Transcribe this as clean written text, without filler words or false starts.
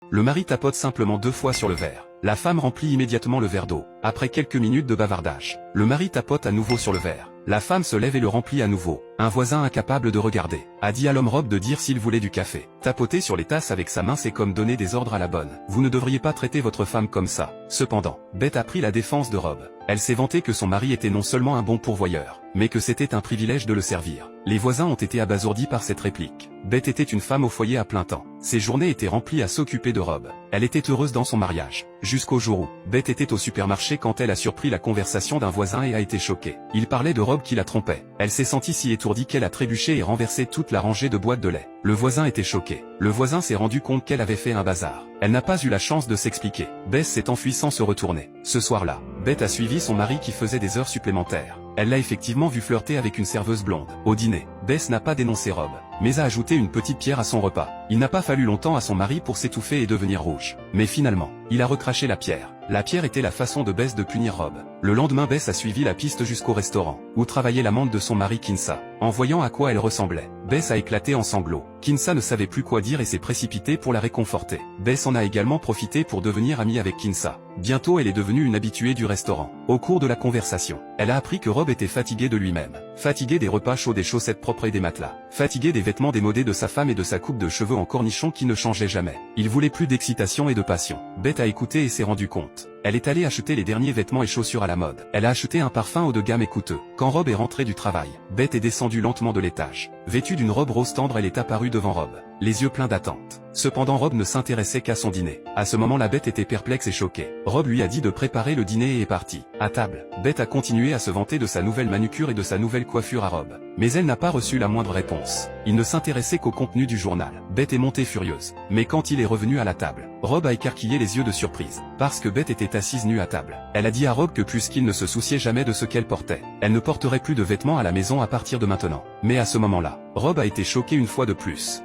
Le mari tapote simplement 2 fois sur le verre. La femme remplit immédiatement le verre d'eau. Après quelques minutes de bavardage, le mari tapote à nouveau sur le verre. La femme se lève et le remplit à nouveau. Un voisin incapable de regarder a dit à l'homme Rob de dire s'il voulait du café. Tapoter sur les tasses avec sa main, c'est comme donner des ordres à la bonne. Vous ne devriez pas traiter votre femme comme ça. Cependant, Beth a pris la défense de Rob. Elle s'est vantée que son mari était non seulement un bon pourvoyeur, mais que c'était un privilège de le servir. Les voisins ont été abasourdis par cette réplique. Beth était une femme au foyer à plein temps. Ses journées étaient remplies à s'occuper de Rob. Elle était heureuse dans son mariage. Jusqu'au jour où Beth était au supermarché quand elle a surpris la conversation d'un voisin et a été choquée. Il parlait de Rob qui la trompait. Elle s'est sentie si étourdie qu'elle a trébuché et renversé toute la rangée de boîtes de lait. Le voisin était choqué. Le voisin s'est rendu compte qu'elle avait fait un bazar. Elle n'a pas eu la chance de s'expliquer. Beth s'est enfuie sans se retourner. Ce soir-là, Beth a suivi son mari qui faisait des heures supplémentaires. Elle l'a effectivement vu flirter avec une serveuse blonde. Au dîner, Beth n'a pas dénoncé Rob, mais a ajouté une petite pierre à son repas. Il n'a pas fallu longtemps à son mari pour s'étouffer et devenir rouge. Mais finalement, il a recraché la pierre. La pierre était la façon de Beth de punir Rob. Le lendemain, Beth a suivi la piste jusqu'au restaurant, où travaillait l'amante de son mari Kinsa. En voyant à quoi elle ressemblait, Beth a éclaté en sanglots. Kinsa ne savait plus quoi dire et s'est précipitée pour la réconforter. Beth en a également profité pour devenir amie avec Kinsa. Bientôt, elle est devenue une habituée du restaurant. Au cours de la conversation, elle a appris que Rob était fatigué de lui-même. Fatigué des repas chauds, des chaussettes propres et des matelas. Fatigué des vêtements démodés de sa femme et de sa coupe de cheveux en cornichon qui ne changeait jamais. Il voulait plus d'excitation et de passion. Beth a écouté et s'est rendu compte. Elle est allée acheter les derniers vêtements et chaussures à la mode. Elle a acheté un parfum haut de gamme et coûteux. Quand Rob est rentré du travail, Beth est descendue lentement de l'étage. Vêtue d'une robe rose tendre, elle est apparue devant Rob, les yeux pleins d'attente. Cependant, Rob ne s'intéressait qu'à son dîner. À ce moment, la Beth était perplexe et choquée. Rob lui a dit de préparer le dîner et est parti. À table, Beth a continué à se vanter de sa nouvelle manucure et de sa nouvelle coiffure à Rob. Mais elle n'a pas reçu la moindre réponse. Il ne s'intéressait qu'au contenu du journal. Beth est montée furieuse. Mais quand il est revenu à la table, Rob a écarquillé les yeux de surprise. Parce que Beth était assise nue à table. Elle a dit à Rob que puisqu'il ne se souciait jamais de ce qu'elle portait, elle ne porterait plus de vêtements à la maison à partir de maintenant. Mais à ce moment-là, Rob a été choqué une fois de plus.